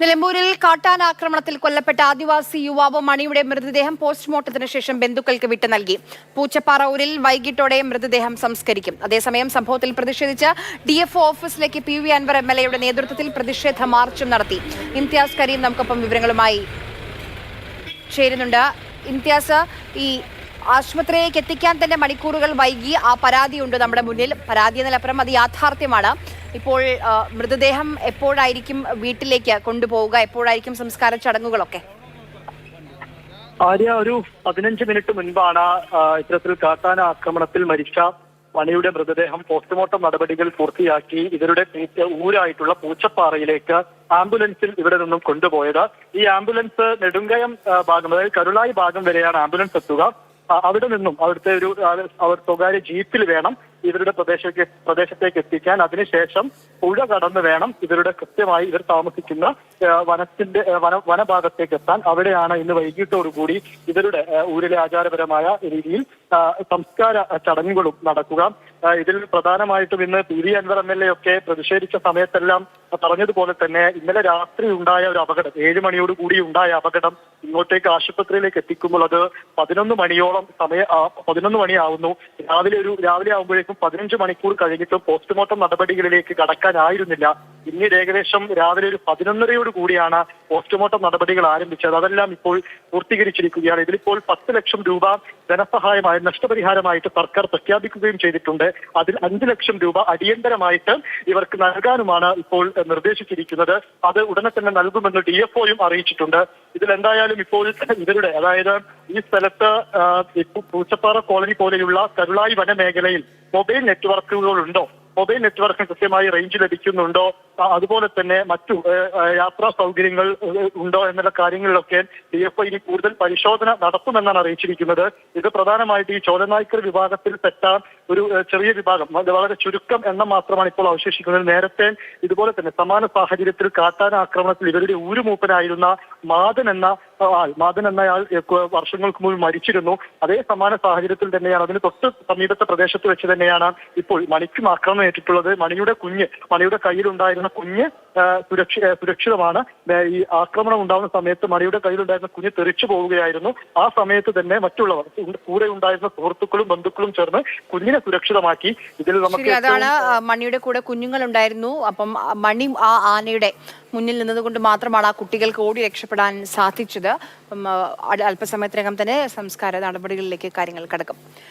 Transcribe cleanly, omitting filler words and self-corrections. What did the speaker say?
നിലമ്പൂരിൽ കാട്ടാനാക്രമണത്തിൽ കൊല്ലപ്പെട്ട ആദിവാസി യുവാവ് മണിയുടെ മൃതദേഹം പോസ്റ്റ്മോർട്ടത്തിന് ശേഷം ബന്ധുക്കൾക്ക് വിട്ടു നൽകി. പൂച്ചപ്പാറ ഊരിൽ വൈകിട്ടോടെ മൃതദേഹം സംസ്കരിക്കും. അതേസമയം സംഭവത്തിൽ പ്രതിഷേധിച്ച് DFO ഓഫീസിലേക്ക് PV അൻവർ MLA നേതൃത്വത്തിൽ പ്രതിഷേധ മാർച്ചും നടത്തി. ഇംതിയാസ് കരീം നമുക്കൊപ്പം വിവരങ്ങളുമായി ചേരുന്നുണ്ട്. ഇംതിയാസ്, ഈ ആശുപത്രിയിലേക്ക് എത്തിക്കാൻ തന്നെ മണിക്കൂറുകൾ വൈകി. ആ പരാതിയുണ്ട് നമ്മുടെ മുന്നിൽ. പരാതി എന്നതിലപ്പുറം അത് യാഥാർത്ഥ്യമാണ്. ഇപ്പോൾ മൃതദേഹം എപ്പോഴായിരിക്കും വീട്ടിലേക്ക് കൊണ്ടുപോവുക? എപ്പോഴായിരിക്കും സംസ്കാര ചടങ്ങുകളൊക്കെ? ആര്യ, ഒരു 15 മിനിറ്റ് മുൻപാണ് ഇത്തരത്തിൽ കാട്ടാന ആക്രമണത്തിൽ മരിച്ച മണിയുടെ മൃതദേഹം പോസ്റ്റ്മോർട്ടം നടപടികൾ പൂർത്തിയാക്കി ഇവരുടെ ഊരായിട്ടുള്ള പൂച്ചപ്പാറയിലേക്ക് ആംബുലൻസിൽ ഇവിടെ നിന്നും കൊണ്ടുപോയത്. ഈ ആംബുലൻസ് നെടുങ്കയം ഭാഗം, അതായത് കരുളായി ഭാഗം വരെയാണ് ആംബുലൻസ് എത്തുക. അവിടെ നിന്നും അവിടുത്തെ അവർ സ്വകാര്യ ജീപ്പിൽ വേണം ഇവരുടെ പ്രദേശത്തേക്ക് എത്തിക്കാൻ. അതിനുശേഷം പുഴ കടന്ന് വേണം കൃത്യമായി ഇവർ താമസിക്കുന്ന വനഭാഗത്തേക്ക് എത്താൻ. അവിടെയാണ് ഇന്ന് വൈകിട്ടോടുകൂടി ഇവരുടെ ഊരിലെ ആചാരപരമായ രീതിയിൽ സംസ്കാര ചടങ്ങുകളും നടക്കുക. ഇതിൽ പ്രധാനമായിട്ടും ഇന്ന് PV അൻവർ MLA ഒക്കെ പ്രതിഷേധിച്ച സമയത്തെല്ലാം പറഞ്ഞതുപോലെ തന്നെ ഇന്നലെ രാത്രി ഉണ്ടായ ഒരു അപകടം, 7 മണിയോടുകൂടി ഉണ്ടായ അപകടം ഇങ്ങോട്ടേക്ക് ആശുപത്രിയിലേക്ക് എത്തിക്കുമ്പോൾ അത് 11 മണിയോളം 11 മണിയാവുന്നു. രാവിലെ ആകുമ്പോഴേക്കും 15 മണിക്കൂർ കഴിഞ്ഞിട്ടും പോസ്റ്റ്മോർട്ടം നടപടികളിലേക്ക് കടക്കാനായിരുന്നില്ല. പിന്നീട് ഏകദേശം രാവിലെ ഒരു 11:30 കൂടിയാണ് പോസ്റ്റ്മോർട്ടം നടപടികൾ ആരംഭിച്ചത്. അതെല്ലാം ഇപ്പോൾ പൂർത്തീകരിച്ചിരിക്കുകയാണ്. ഇതിലിപ്പോൾ 10 ലക്ഷം രൂപ ധനസഹായമായി നഷ്ടപരിഹാരമായിട്ട് സർക്കാർ പ്രഖ്യാപിക്കുകയും ചെയ്തിട്ടുണ്ട്. അതിൽ 5 ലക്ഷം രൂപ അടിയന്തരമായിട്ട് ഇവർക്ക് നൽകാനുമാണ് ഇപ്പോൾ നിർദ്ദേശിച്ചിരിക്കുന്നത്. അത് ഉടനെ തന്നെ നൽകുമെന്ന് DFOയും അറിയിച്ചിട്ടുണ്ട്. ഇതിലെന്തായാലും ഇപ്പോൾ ഇവരുടെ, അതായത് ഈ സ്ഥലത്ത് പൂച്ചപ്പാറ കോളനി പോലെയുള്ള കരുളായി വനമേഖലയിൽ മൊബൈൽ നെറ്റ്വർക്കുകളുണ്ടോ, മൊബൈൽ നെറ്റ്വർക്ക് കൃത്യമായി റേഞ്ച് ലഭിക്കുന്നുണ്ടോ, അതുപോലെ തന്നെ മറ്റു യാത്രാ സൗകര്യങ്ങൾ ഉണ്ടോ എന്നുള്ള കാര്യങ്ങളിലൊക്കെ DFO ഇനി കൂടുതൽ പരിശോധന നടത്തുമെന്നാണ് അറിയിച്ചിരിക്കുന്നത്. ഇത് പ്രധാനമായിട്ട് ഈ ചോലനായ്ക്കർ വിഭാഗത്തിൽപ്പെട്ട ഒരു ചെറിയ വിഭാഗം, വളരെ ചുരുക്കം എണ്ണം മാത്രമാണ് ഇപ്പോൾ അവശേഷിക്കുന്നത്. നേരത്തെ ഇതുപോലെ തന്നെ സമാന സാഹചര്യത്തിൽ കാട്ടാന ആക്രമണത്തിൽ ഇവരുടെ ഊരുമൂപ്പനായിരുന്ന മാതൻ എന്നയാൾ വർഷങ്ങൾക്ക് മുമ്പ് മരിച്ചിരുന്നു. അതേ സമാന സാഹചര്യത്തിൽ തന്നെയാണ്, അതിന് തൊട്ട് സമീപത്തെ പ്രദേശത്ത് വെച്ച് തന്നെയാണ് ഇപ്പോൾ മണിക്കും ആക്രമണം ഏറ്റിട്ടുള്ളത്. മണിയുടെ കയ്യിലുണ്ടായിരുന്ന കുഞ്ഞ് സുരക്ഷിതമാണ്. ഈ ആക്രമണം ഉണ്ടാകുന്ന സമയത്ത് മണിയുടെ കയ്യിലുണ്ടായിരുന്ന കുഞ്ഞ് തെറിച്ചു പോവുകയായിരുന്നു. ആ സമയത്ത് തന്നെ മറ്റുള്ളവർ, കൂടെ ഉണ്ടായിരുന്ന സുഹൃത്തുക്കളും ബന്ധുക്കളും ചേർന്ന് കുഞ്ഞിനെ സുരക്ഷിതമാക്കി. ഇതിൽ നമുക്ക് അതാണ്, മണിയുടെ കൂടെ കുഞ്ഞുങ്ങൾ ഉണ്ടായിരുന്നു. അപ്പം മണി ആ ആനയുടെ മുന്നിൽ നിന്നതുകൊണ്ട് മാത്രമാണ് ആ കുട്ടികൾക്ക് ഓടി രക്ഷപ്പെടാൻ സാധിച്ചത്. അല്പസമയത്തിനകം തന്നെ സംസ്കാര നടപടികളിലേക്ക് കാര്യങ്ങൾ കടക്കും.